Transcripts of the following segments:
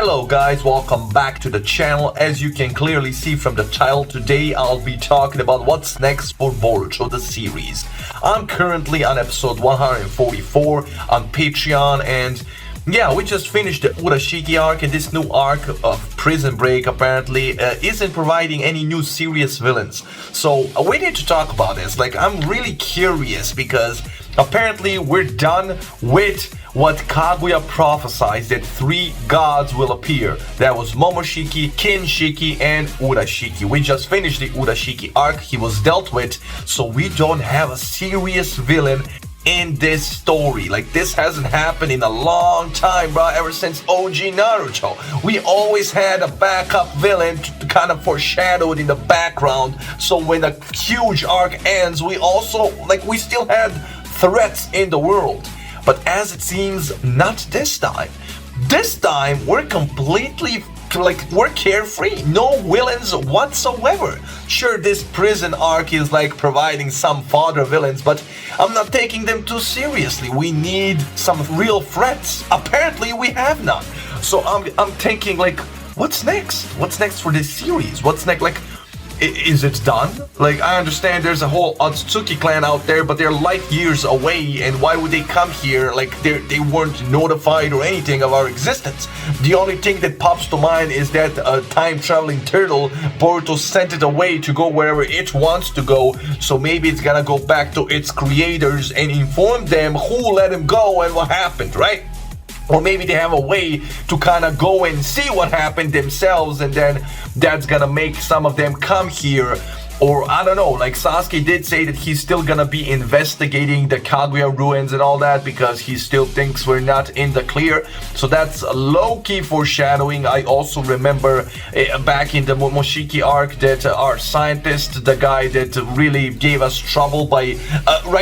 Hello guys, welcome back to the channel. As you can clearly see from the title, today I'll be talking about what's next for Boruto the series. I'm currently on episode 144 on Patreon, and yeah, we just finished the Urashiki arc, and this new arc of Prison Break apparently isn't providing any new serious villains. So we need to talk about this. I'm really curious because apparently we're done with what Kaguya prophesied, that 3 gods will appear. That was Momoshiki, Kinshiki, and Urashiki. We just finished the Urashiki arc, he was dealt with, so we don't have a serious villain in this story. This hasn't happened in a long time, bro, ever since OG Naruto. We always had a backup villain to kind of foreshadow it in the background, so when a huge arc ends, we also, we still had threats in the world. But as it seems, not this time. This time, we're completely, we're carefree. No villains whatsoever. Sure, this prison arc is providing some fodder villains, but I'm not taking them too seriously. We need some real threats. Apparently, we have none. So I'm thinking, what's next? What's next for this series? What's next? Is it done? I understand there's a whole Otsutsuki clan out there, but they're light years away, and why would they come here? They weren't notified or anything of our existence. The only thing that pops to mind is that a time-traveling turtle, Boruto sent it away to go wherever it wants to go, so maybe it's gonna go back to its creators and inform them who let him go and what happened, right? Or maybe they have a way to kind of go and see what happened themselves, and then that's gonna make some of them come here. Or I don't know, Sasuke did say that he's still gonna be investigating the Kaguya ruins and all that because he still thinks we're not in the clear. So that's low-key foreshadowing. I also remember back in the Momoshiki arc that our scientist, the guy that really gave us trouble by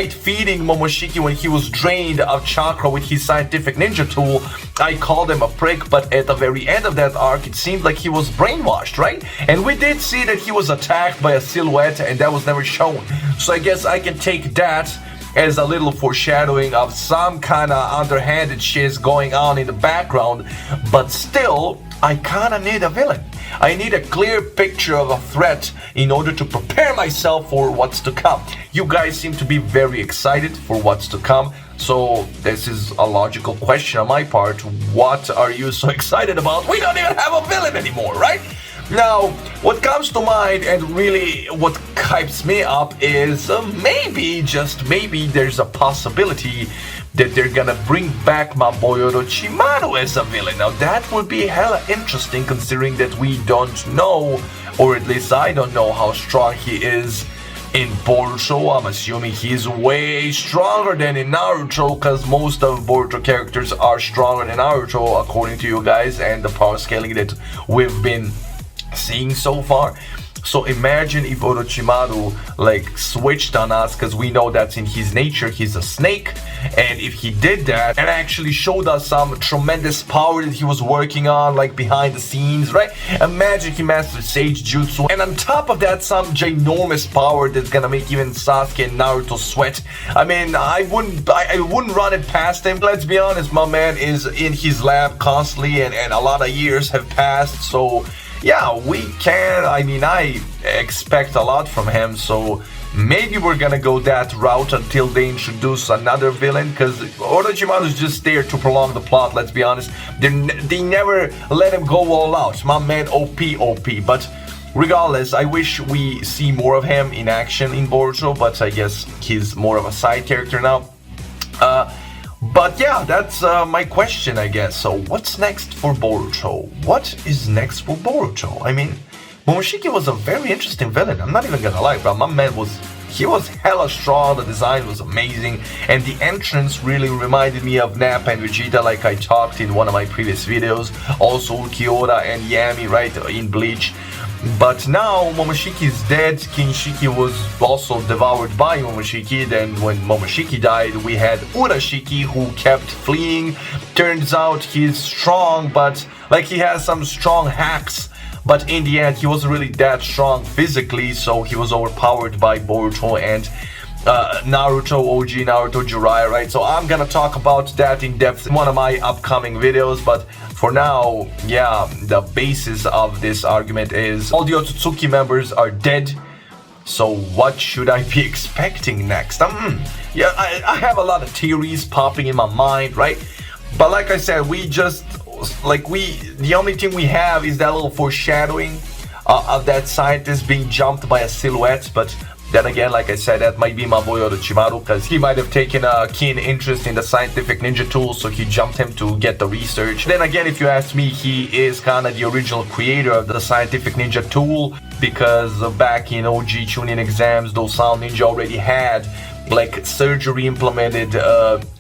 feeding Momoshiki when he was drained of chakra with his scientific ninja tool, I called him a prick, but at the very end of that arc, it seemed like he was brainwashed, right? And we did see that he was attacked by a silhouette, and that was never shown. So I guess I can take that as a little foreshadowing of some kind of underhanded shit going on in the background, but still, I kind of need a villain. I need a clear picture of a threat in order to prepare myself for what's to come. You guys seem to be very excited for what's to come, so this is a logical question on my part. What are you so excited about? We don't even have a villain anymore, right? Now, what comes to mind and really what hypes me up is maybe, just maybe, there's a possibility that they're gonna bring back my boy Orochimaru as a villain. Now that would be hella interesting considering that we don't know, or at least I don't know, how strong he is in Boruto. I'm assuming he's way stronger than in Naruto because most of Boruto characters are stronger than Naruto according to you guys and the power scaling that we've been seeing so far. So imagine if Orochimaru switched on us, because we know that's in his nature, he's a snake, and if he did that and actually showed us some tremendous power that he was working on behind the scenes, right? Imagine he mastered Sage Jutsu, and on top of that some ginormous power that's gonna make even Sasuke and Naruto sweat. I mean, I wouldn't run it past him. Let's be honest, my man is in his lab constantly, and a lot of years have passed, so yeah, we can. I mean, I expect a lot from him, so maybe we're gonna go that route until they introduce another villain, because Orochimaru is just there to prolong the plot, let's be honest. They never let him go all out. My man, OP, but regardless, I wish we see more of him in action in Boruto, but I guess he's more of a side character now. But yeah, that's my question, I guess. So what's next for Boruto? What is next for Boruto? I mean, Momoshiki was a very interesting villain. I'm not even gonna lie, bro. My man was hella strong. The design was amazing, and the entrance really reminded me of Nappa and Vegeta, like I talked in one of my previous videos. Also Ulquiorra and Yami, right, in Bleach. But now Momoshiki is dead. Kinshiki was also devoured by Momoshiki. Then when Momoshiki died, we had Urashiki, who kept fleeing. Turns out he's strong, but he has some strong hacks. But in the end, he wasn't really that strong physically, so he was overpowered by Boruto. And Naruto, OG Naruto Jiraiya, right? So I'm gonna talk about that in depth in one of my upcoming videos, but for now, yeah, the basis of this argument is all the Otsutsuki members are dead. So what should I be expecting next? Yeah, I have a lot of theories popping in my mind, right? But like I said, the only thing we have is that little foreshadowing of that scientist being jumped by a silhouette, but then again, like I said, that might be my boy Orochimaru, because he might have taken a keen interest in the scientific ninja tool, so he jumped him to get the research. Then again, if you ask me, he is kind of the original creator of the scientific ninja tool, because back in OG Chunin exams, those sound ninja already had like surgery implemented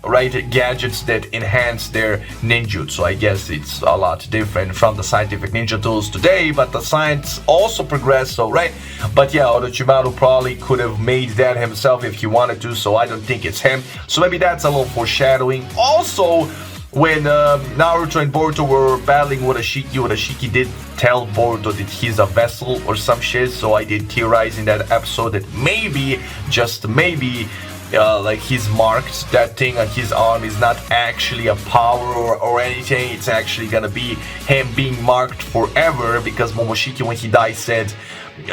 right gadgets that enhance their ninjutsu. I guess it's a lot different from the scientific ninja tools today, but the science also progressed, so right. But yeah, Orochimaru probably could have made that himself if he wanted to, so I don't think it's him. So maybe that's a little foreshadowing. Also, when Naruto and Boruto were battling Orochiki did tell Boruto that he's a vessel or some shit, so I did theorize in that episode that maybe, just maybe, like he's marked, that thing on his arm is not actually a power or anything, it's actually gonna be him being marked forever, because Momoshiki, when he died, said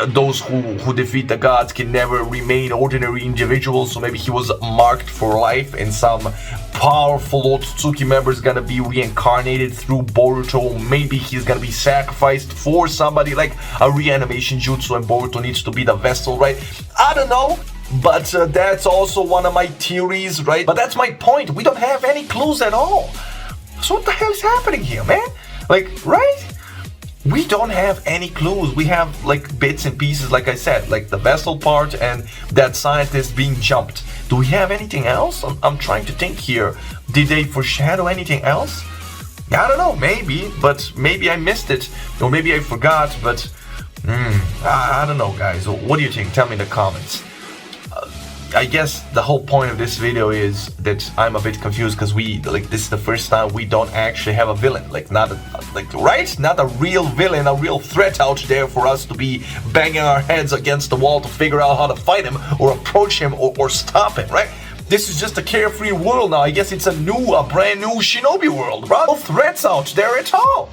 those who defeat the gods can never remain ordinary individuals, so maybe he was marked for life, and some powerful Otsutsuki member is gonna be reincarnated through Boruto. Maybe he's gonna be sacrificed for somebody, like a reanimation jutsu, and Boruto needs to be the vessel, right? I don't know, but that's also one of my theories, right? But that's my point, we don't have any clues at all. So what the hell is happening here, man? Like, right? We don't have any clues. We have like bits and pieces, like I said, like the vessel part and that scientist being jumped. Do we have anything else? I'm trying to think here. Did they foreshadow anything else? I don't know, maybe, but maybe I missed it, or maybe I forgot, but I don't know, guys. What do you think? Tell me in the comments. I guess the whole point of this video is that I'm a bit confused, because this is the first time we don't actually have a villain, not a real villain, a real threat out there for us to be banging our heads against the wall to figure out how to fight him or approach him or stop him, right? This is just a carefree world now. I guess it's a brand new shinobi world, bro. No threats out there at all.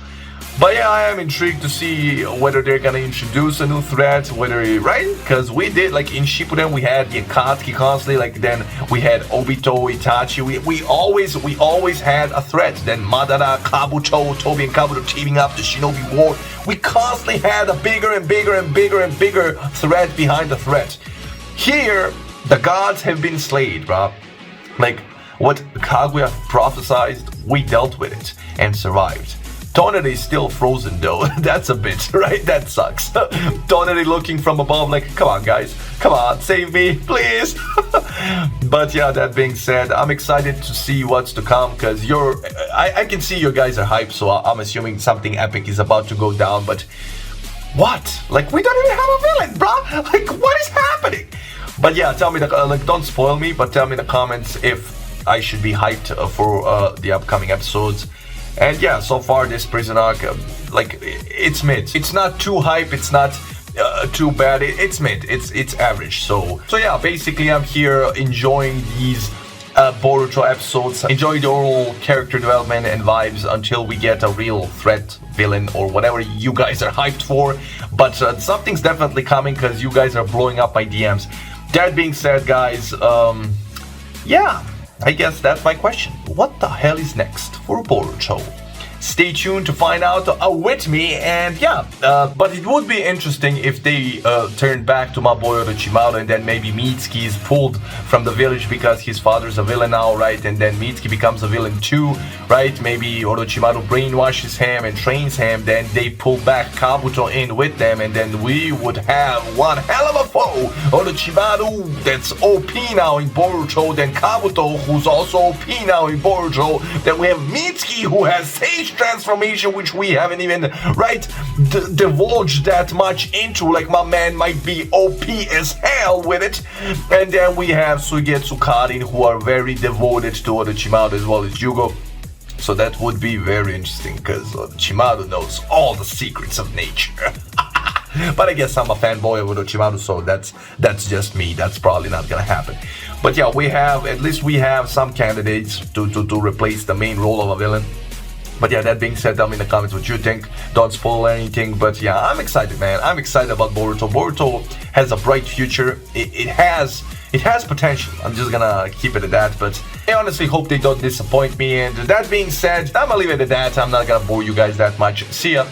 But yeah, I am intrigued to see whether they're gonna introduce a new threat, right? Because we did, like in Shippuden, we had the Akatsuki constantly, then we had Obito, Itachi, we always had a threat. Then Madara, Kabuto, Tobi and Kabuto teaming up, the Shinobi War. We constantly had a bigger and bigger and bigger and bigger threat behind the threat. Here, the gods have been slayed, bro. Like, what Kaguya prophesied, we dealt with it and survived. Toneri is still frozen though, that's a bit, right? That sucks. Toneri looking from above like, come on guys, come on, save me, please. But yeah, that being said, I'm excited to see what's to come, because I can see you guys are hyped, so I'm assuming something epic is about to go down, but what? Like, we don't even have a villain, bro. Like, what is happening? But yeah, tell me, don't spoil me, but tell me in the comments if I should be hyped for the upcoming episodes. And yeah, so far this prison arc, it's mid. It's not too hype, it's not too bad, it's mid, it's average. So yeah, basically I'm here enjoying these Boruto episodes, enjoy the overall character development and vibes until we get a real threat, villain, or whatever you guys are hyped for. But something's definitely coming, because you guys are blowing up my DMs. That being said, guys, yeah, I guess that's my question. What the hell is next for Boruto? Stay tuned to find out with me, and yeah, but it would be interesting if they turned back to my boy Orochimaru, and then maybe Mitsuki is pulled from the village because his father's a villain now, right? And then Mitsuki becomes a villain too, right? Maybe Orochimaru brainwashes him and trains him, then they pull back Kabuto in with them, and then we would have one hell of a foe. Orochimaru, that's OP now in Boruto, then Kabuto, who's also OP now in Boruto, then we have Mitsuki, who has Sage transformation, which we haven't even divulged that much into. Like, my man might be OP as hell with it. And then we have Suigetsu Karin, who are very devoted to Orochimaru as well as Yugo. So that would be very interesting, because Orochimaru knows all the secrets of nature. But I guess I'm a fanboy of Orochimaru, so that's just me. That's probably not gonna happen. But yeah, at least we have some candidates to replace the main role of a villain. But yeah, that being said, tell me in the comments what you think. Don't spoil anything. But yeah, I'm excited, man. I'm excited about Boruto. Boruto has a bright future. It has potential. I'm just gonna keep it at that. But I honestly hope they don't disappoint me. And that being said, I'm gonna leave it at that. I'm not gonna bore you guys that much. See ya.